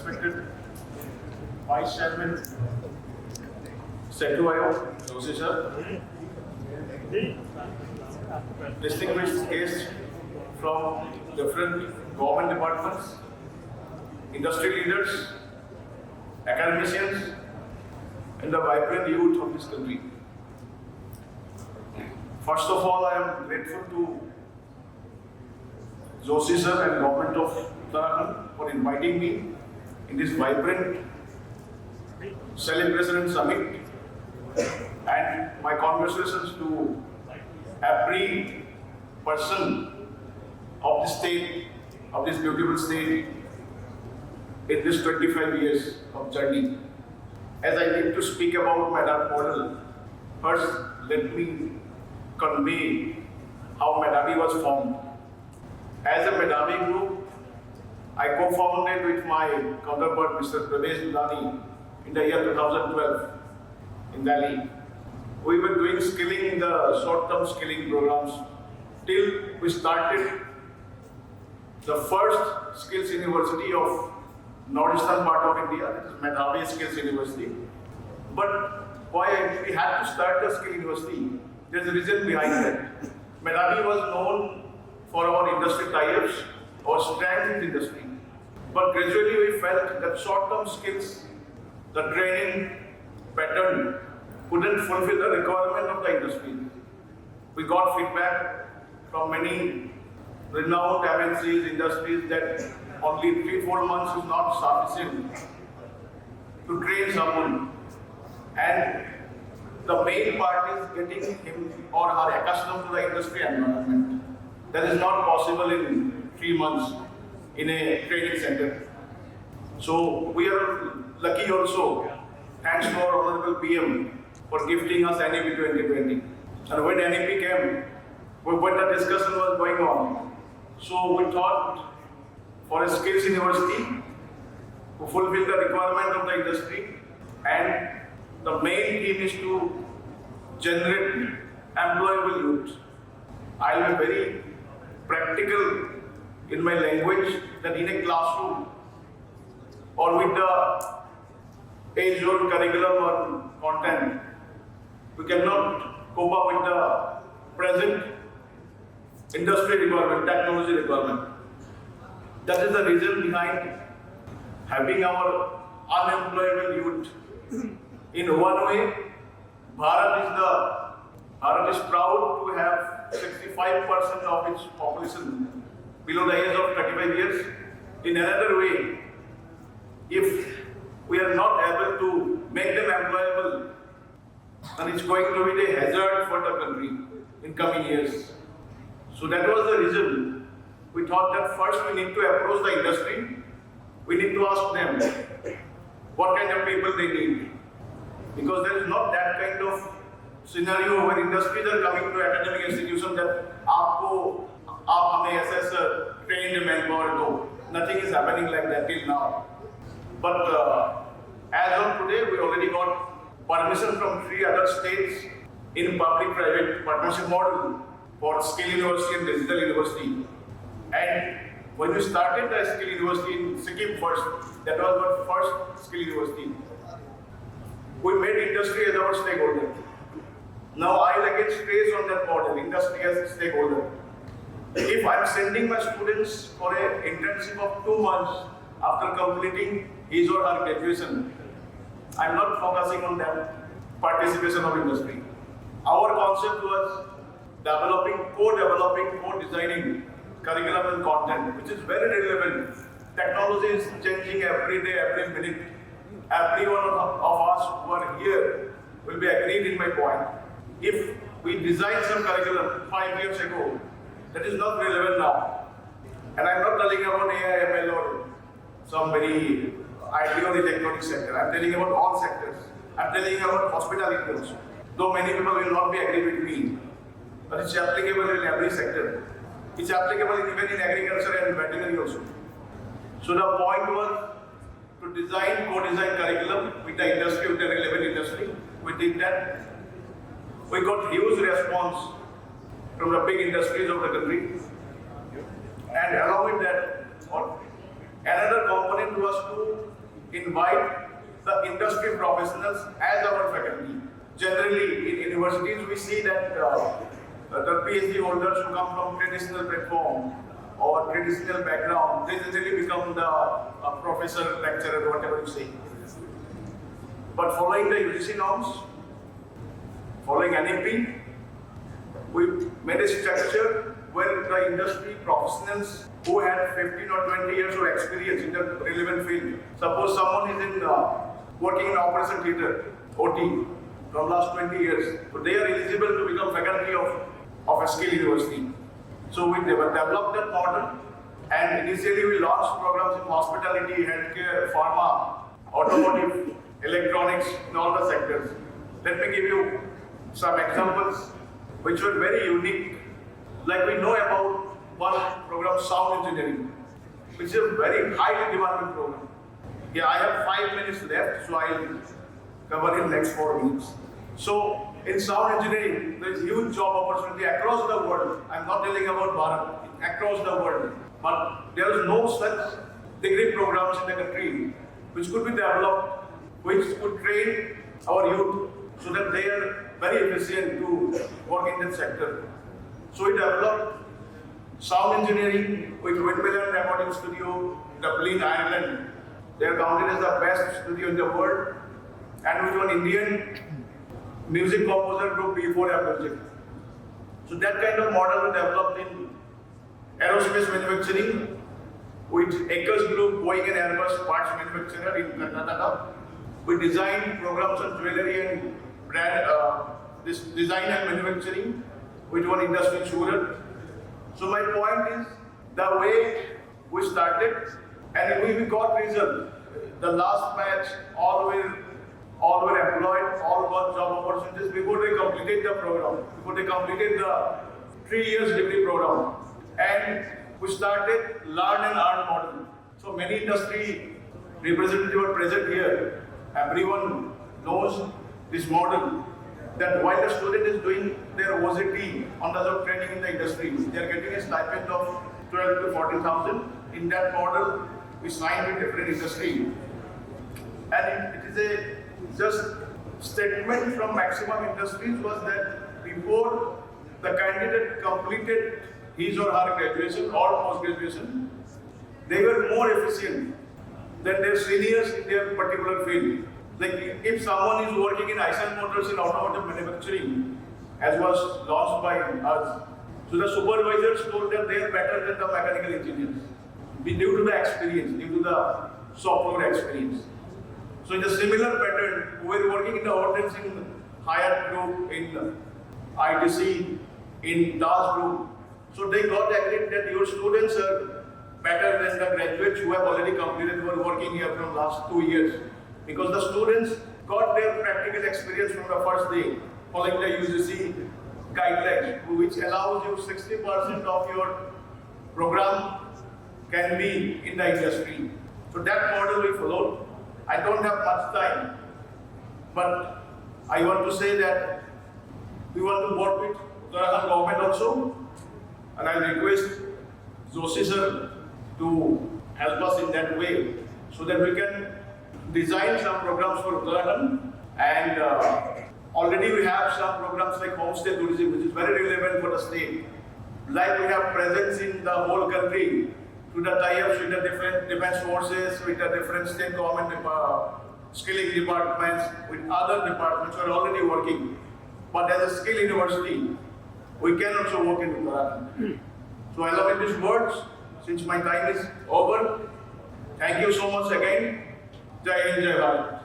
respected Vice Chairman, SETU Aayog, Joshi sir, distinguished guests from different government departments, industry leaders, academicians, and the vibrant youth of this country. First of all, I am grateful to Joshi sir and Government of Uttarakhand for inviting me in this vibrant celebration and summit, and my congratulations to every person of the state, of this beautiful state, in this 25 years of journey. As I need to speak about Medhavi portal, first let me convey how Medhavi was formed. As a Medhavi group, I co-founded with my counterpart Mr. Medhavi in the year 2012 in Delhi. We were doing skilling in the short-term skilling programs till we started the first skills university of northeastern part of India, that is Medhavi Skills University. But why we had to start the skill university? There's a reason behind that. Medhavi was known for our industry tie-ups, our strength in industry. But gradually we felt that short-term skills, the training pattern couldn't fulfill the requirement of the industry. We got feedback from many renowned MNCs, industries that only 3-4 months is not sufficient to train someone. And the main part is getting him or her accustomed to the industry environment. That is not possible in 3 months in a training center. So we are lucky also, thanks to our Honourable PM for gifting us NEP 2020. And when NEP came, when the discussion was going on, so we thought for a skills university to fulfill the requirement of the industry, and the main theme is to generate employable youth. I will be very practical in my language that in a classroom or with the age-old curriculum or content, we cannot cope up with the present industry requirement, technology requirement. That is the reason behind having our unemployable youth. In one way, Bharat is proud to have 65% of its population below the age of 35 years. In another way, if we are not able to make them employable, then it's going to be a hazard for the country in coming years. So that was the reason we thought that first we need to approach the industry. We need to ask them what kind of people they need. Because there is not that kind of scenario where industries are coming to academic institutions that आप हमें ऐसे trained manpower दो. Nothing is happening like that till now. But as of today, we already got permission from 3 other states in public-private partnership model for skill university and digital university. And when we started the skill university in Sikkim first, that was our first skill university. We made industry as our stakeholder. Now I like it stress on that model, industry as a stakeholder. If I'm sending my students for an internship of 2 months after completing his or her graduation, I'm not focusing on that participation of industry. Our concept was co-developing, co-designing curriculum and content, which is very relevant. Technology is changing every day, every minute. Every one of us who are here will be agreed in my point. If we designed some curriculum 5 years ago, that is not relevant now. And I'm not telling about AI, ML or some very IT or electronic sector. I'm telling about all sectors. I'm telling about hospitality also. Though many people will not be agree with me, but it's applicable in every sector. It's applicable even in agriculture and veterinary also. So the point was to co-design curriculum with the industry, with the relevant industry. We did that. We got huge response from the big industries of the country. And along with that, Another component was to invite the industry professionals as our faculty. Generally, in universities, we see that the PhD holders who come from traditional platform or traditional background, they generally become the professor, lecturer, whatever you say. But following the UGC norms, following NAP, we made a structure where the industry professionals who had 15 or 20 years of experience in the relevant field. Suppose someone is working in operation theatre, OT, from last 20 years. So they are eligible to become faculty of a skill university. So we developed that model, and initially we launched programs in hospitality, healthcare, pharma, automotive, electronics, in all the sectors. Let me give you some examples which were very unique. Like we know about one program, sound engineering, which is a very highly demanding program. Yeah, I have 5 minutes left, so I'll cover in next 4 minutes. So in sound engineering, there is huge job opportunity across the world. I'm not telling about Bharat, across the world. But there is no such degree programs in the country which could be developed, which could train our youth so that they are very efficient to work in that sector. So we developed sound engineering with Whitmill Recording Studio, Dublin, Ireland. They are counted as the best studio in the world, and with one Indian music composer group before a project. So that kind of model we developed in aerospace manufacturing with Akers Group, Boeing and Airbus parts manufacturer in Karnataka. We designed programs on jewelry and brand, this design and manufacturing with one industry in Surat. So my point is, the way we started, and we got result. The last batch, all were employed, all got job opportunities before they completed the program, before they completed the 3 years degree program. And we started learn and earn model. So many industry representatives are present here. Everyone knows this model, that while the student is doing their OJT on the job training in the industry, they are getting a stipend of 12 to 14,000. In that model, we signed with different industry. And it is a just statement from maximum industries was that before the candidate completed his or her graduation or post-graduation, they were more efficient than their seniors in their particular field. Like if someone is working in Eicher Motors in automotive manufacturing, as was launched by us, so the supervisors told that they are better than the mechanical engineers, due to the experience, due to the software experience. So in a similar pattern, we were working in the hotels in Hyatt Group, in ITC, in DAS Group. So they got agreed that your students are better than the graduates who have already completed, who are working here from last 2 years. Because the students got their practical experience from the first day, following the UGC guidelines, which allows you 60% of your program can be in the industry. So that model we followed. I don't have much time, but I want to say that we want to work with Uttarakhand government also, and I request Joshi sir to help us in that way, so that we can design some programs for Uttarakhand. And already we have some programs like homestay tourism, which is very relevant for the state. Like we have presence in the whole country, to the tie-ups with the different defense forces, with the different state government skilling departments, with other departments who are already working. But as a skill university, we can also work in Uttarakhand. So I love these words, since my time is over. Thank you so much again. Jai Hind, Jai Bharat.